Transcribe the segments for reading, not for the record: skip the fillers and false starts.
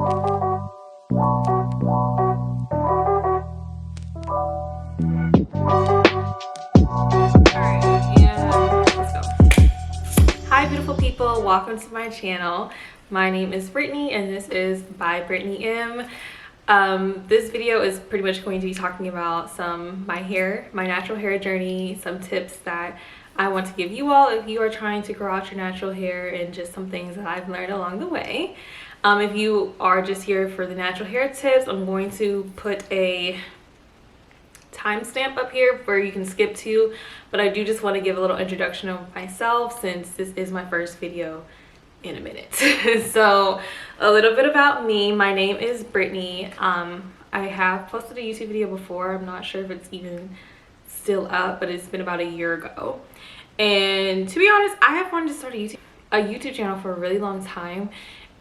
Hi beautiful people, welcome to my channel. My name is Brittany and this is by Brittany M. This video is pretty much going to be talking about my natural hair journey, some tips that I want to give you all if you are trying to grow out your natural hair, and just some things that I've learned along the way. If you are just here for the natural hair tips, I'm going to put a timestamp up here where you can skip to, but I do just want to give a little introduction of myself since this is my first video in a minute. So a little bit about me. My name is Brittany. I have posted a YouTube video before. I'm not sure if it's even still up, but it's been about a year ago. And to be honest, I have wanted to start a YouTube channel for a really long time,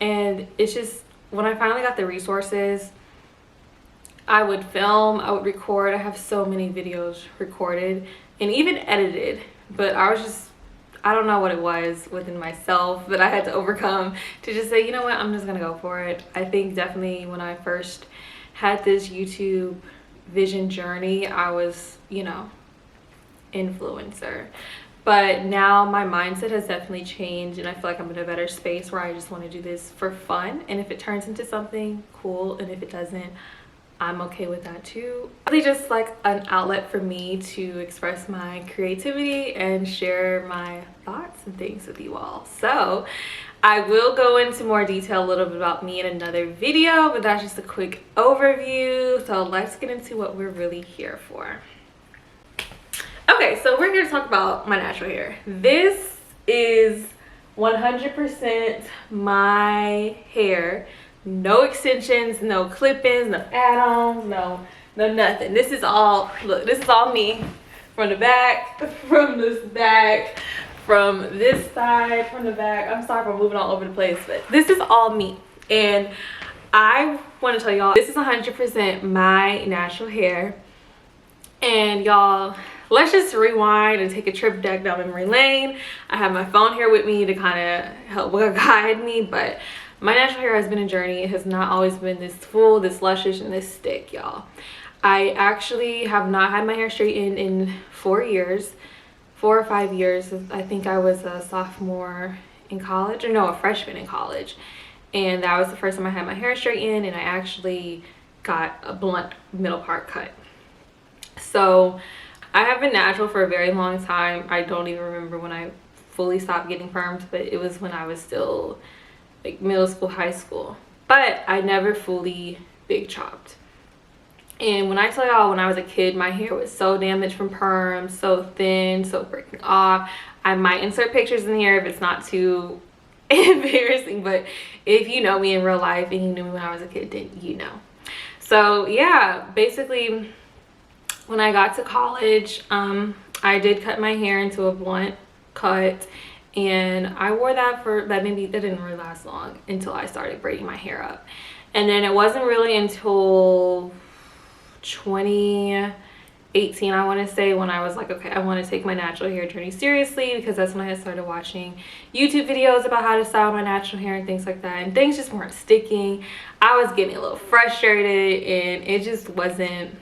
and it's just when I finally got the resources, I would film, I would record. I have so many videos recorded and even edited, but I don't know what it was within myself that I had to overcome to just say, you know what, I'm just gonna go for it. I think definitely when I first had this YouTube vision journey, I was, influencer. But now my mindset has definitely changed, and I feel like I'm in a better space where I just want to do this for fun. And if it turns into something, cool. And if it doesn't, I'm okay with that too. Really just like an outlet for me to express my creativity and share my thoughts and things with you all. So I will go into more detail a little bit about me in another video, but that's just a quick overview. So let's get into what we're really here for. Okay, so we're here to talk about my natural hair. This is 100% my hair. No extensions, no clip-ins, no add-ons, no nothing. This is all, look, this is all me. From the back, from this back, from this side, from the back. I'm sorry for moving all over the place, but this is all me. And I want to tell y'all, this is 100% my natural hair. And y'all, let's just rewind and take a trip down memory lane. I have my phone here with me to kind of help guide me, but my natural hair has been a journey. It has not always been this full, this luscious, and this thick, y'all. I actually have not had my hair straightened in 4 or 5 years. I think I was a sophomore in college, or no, a freshman in college. And that was the first time I had my hair straightened, and I actually got a blunt middle part cut. So I have been natural for a very long time. I don't even remember when I fully stopped getting perms, but it was when I was still like middle school, high school. But I never fully big chopped. And when I tell y'all, when I was a kid, my hair was so damaged from perms, so thin, so breaking off. I might insert pictures in here if it's not too embarrassing, but if you know me in real life and you knew me when I was a kid, then you know. So yeah, basically when I got to college, I did cut my hair into a blunt cut, and I wore that that didn't really last long until I started braiding my hair up. And then it wasn't really until 2018, I want to say, when I was like, okay, I want to take my natural hair journey seriously, because that's when I started watching YouTube videos about how to style my natural hair and things like that, and things just weren't sticking. I was getting a little frustrated, and it just wasn't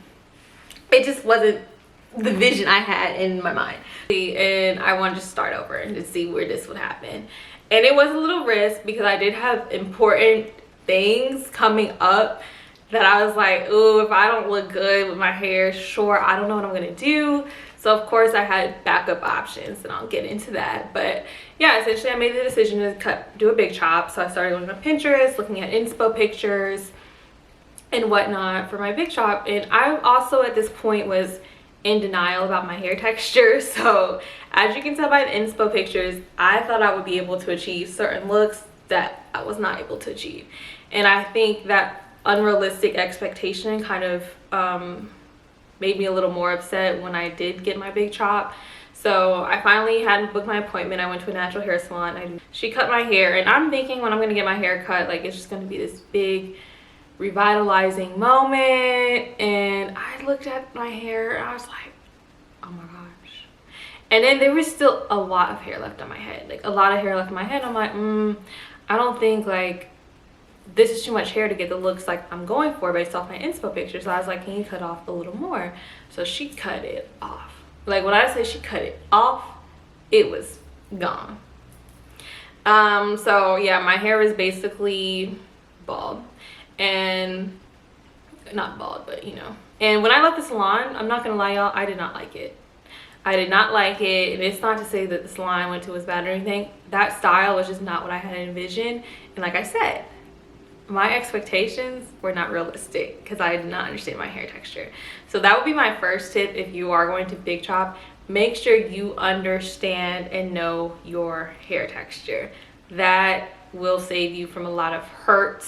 the vision I had in my mind. And I wanted to start over and to see where this would happen. And it was a little risk because I did have important things coming up that I was like, ooh, if I don't look good with my hair, sure, I don't know what I'm gonna do. So of course I had backup options, and I'll get into that. But yeah, essentially I made the decision to do a big chop. So I started looking on Pinterest, looking at inspo pictures and whatnot for my big chop. And I also at this point was in denial about my hair texture. So as you can tell by the inspo pictures, I thought I would be able to achieve certain looks that I was not able to achieve. And I think that unrealistic expectation kind of made me a little more upset when I did get my big chop. So I finally had booked my appointment. I went to a natural hair salon and she cut my hair, and I'm thinking when I'm gonna get my hair cut, like, it's just gonna be this big revitalizing moment. And I looked at my hair and I was like, oh my gosh. And then there was still a lot of hair left on my head, like a lot of hair left on my head. I'm like, I don't think like this is too much hair to get the looks like I'm going for based off my inspo pictures. So I was like, can you cut off a little more? So she cut it off. Like, when I say she cut it off, it was gone. So yeah, my hair is basically bald, and not bald, but you know. And when I left the salon, I'm not gonna lie, y'all, I did not like it. I did not like it, and it's not to say that the salon I went to was bad or anything. That style was just not what I had envisioned. And like I said, my expectations were not realistic because I did not understand my hair texture. So that would be my first tip. If you are going to big chop, make sure you understand and know your hair texture. That will save you from a lot of hurt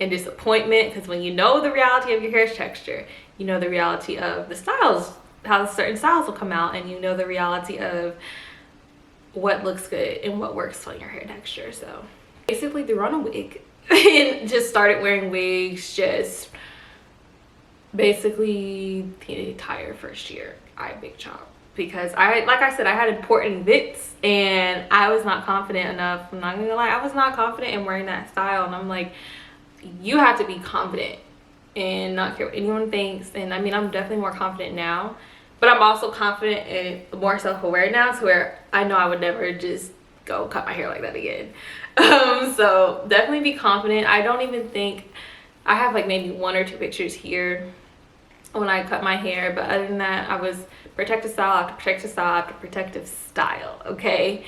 and disappointment, because when you know the reality of your hair texture, you know the reality of the styles, how certain styles will come out, and you know the reality of what looks good and what works on your hair texture. So basically threw on a wig and just started wearing wigs, just basically the entire first year I big chop, because like I said, I had important events and I was not confident enough. I'm not gonna lie, I was not confident in wearing that style. And I'm like, you have to be confident and not care what anyone thinks. And I mean, I'm definitely more confident now, but I'm also confident and more self-aware now, to where I know I would never just go cut my hair like that again. So definitely be confident. I don't even think I have like maybe 1 or 2 pictures here when I cut my hair, but other than that, I was protective style after protective style after protective style. Okay.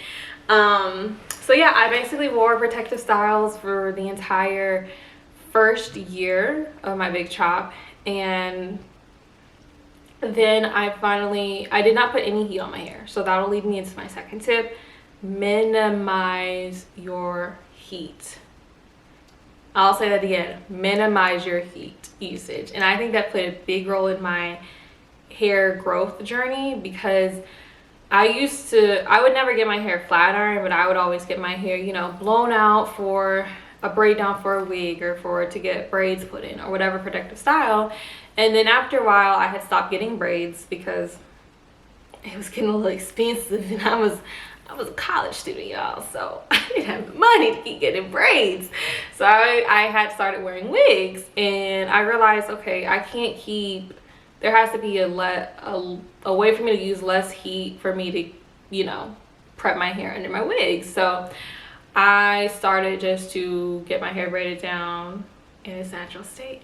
So yeah, I basically wore protective styles for the entire first year of my big chop, and then I did not put any heat on my hair. So that'll lead me into my second tip: minimize your heat. I'll say that again: minimize your heat usage. And I think that played a big role in my hair growth journey, because I would never get my hair flat iron, but I would always get my hair, you know, blown out for a braid down for a wig, or to get braids put in, or whatever protective style. And then after a while, I had stopped getting braids because it was getting a little expensive, and I was a college student, y'all, so I didn't have the money to keep getting braids. So I had started wearing wigs, and I realized, okay, I can't keep, there has to be a way for me to use less heat for me to, you know, prep my hair under my wigs. So I started just to get my hair braided down in its natural state.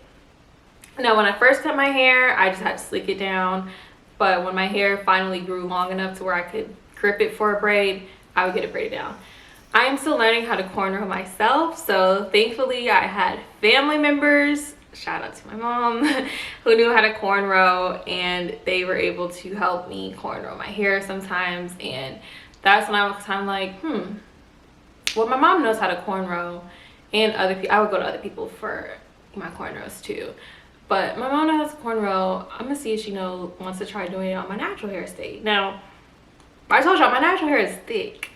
Now, when I first cut my hair, I just had to slick it down, but when my hair finally grew long enough to where I could grip it for a braid, I would get it braided down. I am still learning how to cornrow myself, so thankfully I had family members, shout out to my mom, who knew how to cornrow, and they were able to help me cornrow my hair sometimes. And that's when I was kind of like, well, my mom knows how to cornrow, and other people, I would go to other people for my cornrows too, but my mom knows how to cornrow. I'm gonna see if she wants to try doing it on my natural hair state. Now, I told y'all my natural hair is thick,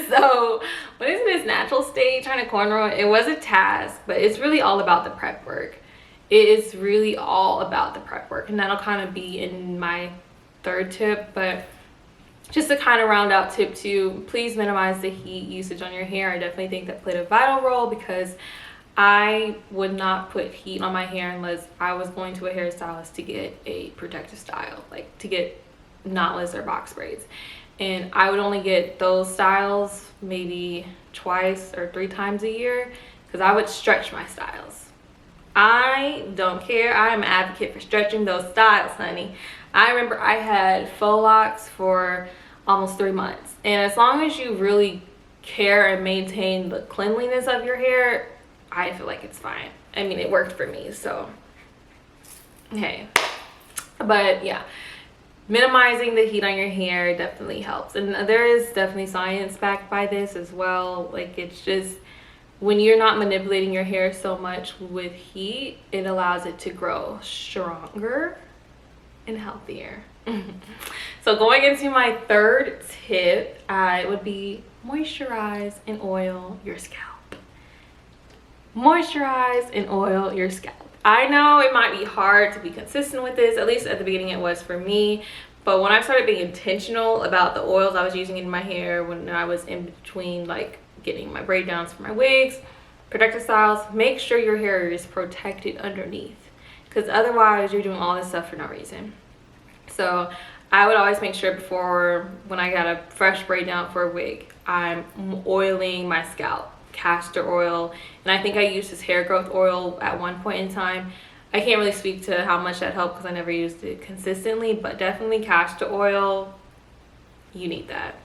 so when it's in its natural state, trying to cornrow it was a task, but it's really all about the prep work. It is really all about the prep work, and that'll kind of be in my third tip. But just to kind of round out tip 2, please minimize the heat usage on your hair. I definitely think that played a vital role, because I would not put heat on my hair unless I was going to a hairstylist to get a protective style, like to get knotless or box braids. And I would only get those styles maybe 2 or 3 times a year, because I would stretch my styles. I don't care. I am an advocate for stretching those styles, honey. I remember I had faux locks for almost 3 months. And as long as you really care and maintain the cleanliness of your hair, I feel like it's fine. I mean, it worked for me, so hey. But yeah, minimizing the heat on your hair definitely helps. And there is definitely science backed by this as well. Like, it's just, when you're not manipulating your hair so much with heat, it allows it to grow stronger and healthier. So going into my third tip, it would be moisturize and oil your scalp. Moisturize and oil your scalp. I know it might be hard to be consistent with this, at least at the beginning it was for me, but when I started being intentional about the oils I was using in my hair when I was in between like getting my braid downs for my wigs, protective styles, make sure your hair is protected underneath, because otherwise you're doing all this stuff for no reason. So I would always make sure before, when I got a fresh braid down for a wig, I'm oiling my scalp, castor oil, and I think I used this hair growth oil at one point in time. I can't really speak to how much that helped because I never used it consistently, but definitely castor oil, you need that.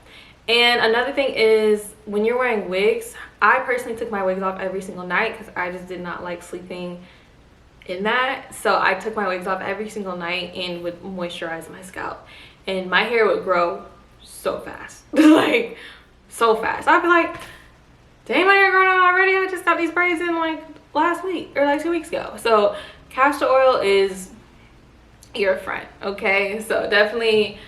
And another thing is, when you're wearing wigs, I personally took my wigs off every single night because I just did not like sleeping in that. So I took my wigs off every single night and would moisturize my scalp, and my hair would grow so fast. Like so fast. I'd be like, dang, my hair growing out already. I just got these braids in like last week or like 2 weeks ago. So castor oil is your friend, okay? So definitely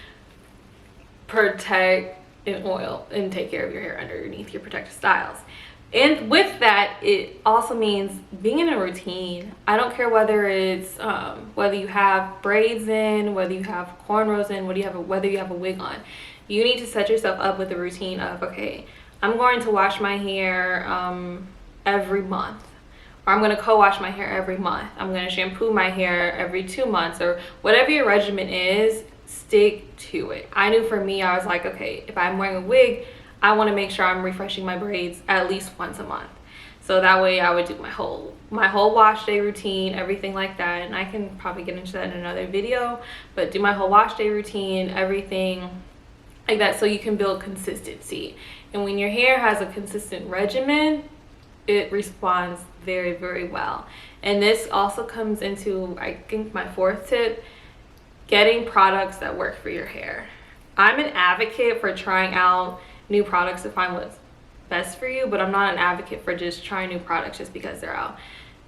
protect and oil and take care of your hair underneath your protective styles. And with that, it also means being in a routine. I don't care whether it's whether you have braids in, whether you have cornrows in, whether you have a wig on. You need to set yourself up with a routine of, okay, I'm going to wash my hair every month, or I'm going to co-wash my hair every month. I'm going to shampoo my hair every 2 months, or whatever your regimen is, stick to it. I knew for me, I was like, okay, if I'm wearing a wig, I want to make sure I'm refreshing my braids at least once a month. So that way I would do my whole wash day routine, everything like that. And I can probably get into that in another video, but do my whole wash day routine, everything like that, so you can build consistency. And when your hair has a consistent regimen, it responds very, very well. And this also comes into, I think, my fourth tip: getting products that work for your hair. I'm an advocate for trying out new products to find what's best for you, but I'm not an advocate for just trying new products just because they're out.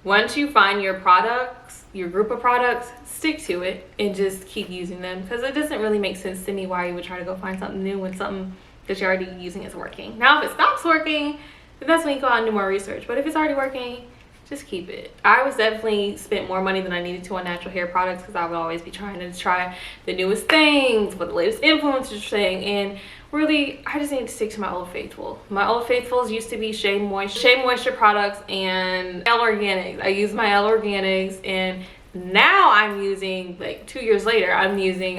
Once you find your products, your group of products, stick to it and just keep using them, because it doesn't really make sense to me why you would try to go find something new when something that you're already using is working. Now, if it stops working, then that's when you go out and do more research. But if it's already working, just keep it. I was definitely spent more money than I needed to on natural hair products, because I would always be trying to try the newest things, what the latest influencers are saying, and really, I just need to stick to my Old Faithful. My Old Faithfuls used to be Shea Moisture products and L Organics. I use my L Organics, and now I'm using, like 2 years later, I'm using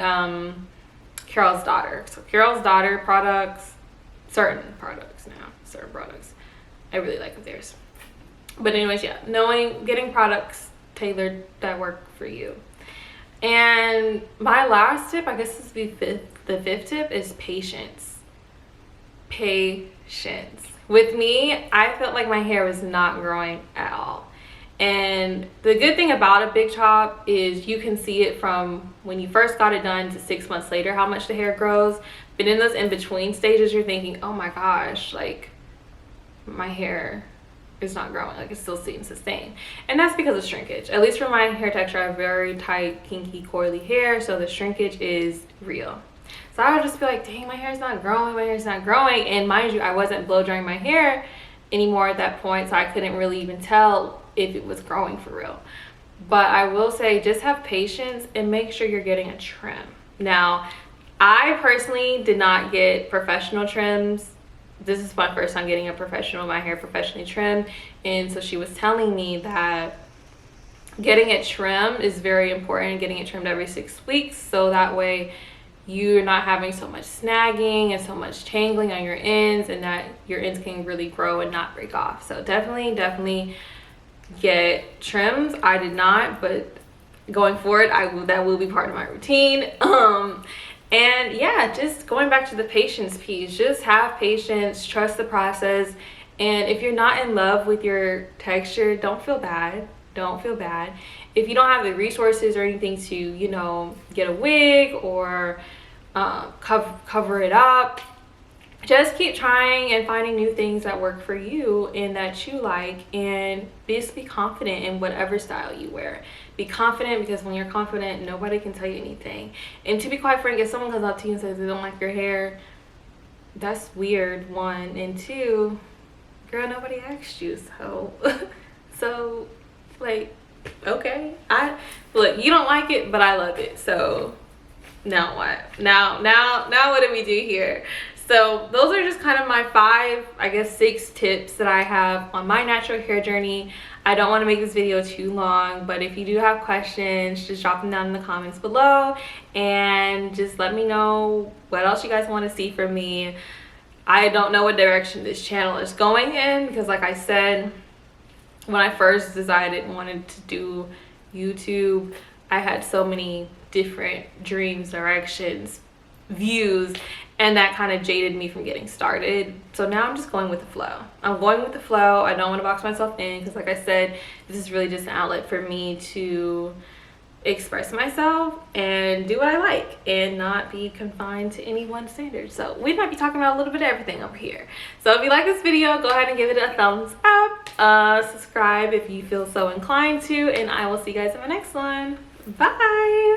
Carol's Daughter. So Carol's Daughter products, certain products. I really like theirs. But anyways, yeah, getting products tailored that work for you. And my last tip, I guess this would be the fifth tip, is patience. Patience. With me, I felt like my hair was not growing at all. And the good thing about a big chop is you can see it from when you first got it done to 6 months later, how much the hair grows. But in those in-between stages, you're thinking, oh my gosh, like my hair is not growing, like it's still staying sustained. And that's because of shrinkage. At least for my hair texture, I have very tight, kinky, coily hair, so the shrinkage is real. So I would just be like, dang, my hair's not growing, and mind you, I wasn't blow drying my hair anymore at that point, so I couldn't really even tell if it was growing for real. But I will say, just have patience and make sure you're getting a trim. Now, I personally did not get professional trims. This is my first time getting my hair professionally trimmed, and so she was telling me that getting it trimmed is very important, getting it trimmed every 6 weeks, so that way you're not having so much snagging and so much tangling on your ends, and that your ends can really grow and not break off. So definitely get trims. I did not, but going forward, that will be part of my routine. And yeah, just going back to the patience piece, just have patience, trust the process. And if you're not in love with your texture, don't feel bad. If you don't have the resources or anything to, you know, get a wig or cover it up, just keep trying and finding new things that work for you and that you like, and just be confident in whatever style you wear. Be confident, because when you're confident, nobody can tell you anything. And to be quite frank, if someone comes up to you and says they don't like your hair, that's weird, one. And two, girl, nobody asked you, so like, okay, look, you don't like it, but I love it, so now what? Now what do we do here? So those are just kind of my 5, I guess 6 tips that I have on my natural hair journey. I don't want to make this video too long, but if you do have questions, just drop them down in the comments below and just let me know what else you guys want to see from me. I don't know what direction this channel is going in, because like I said, when I first decided wanted to do YouTube, I had so many different dreams, directions, views, and that kind of jaded me from getting started. So now I'm just going with the flow. I'm going with the flow. I don't want to box myself in, because like I said, this is really just an outlet for me to express myself and do what I like and not be confined to any one standard. So we might be talking about a little bit of everything over here. So if you like this video, go ahead and give it a thumbs up. Subscribe if you feel so inclined to, and I will see you guys in my next one. Bye.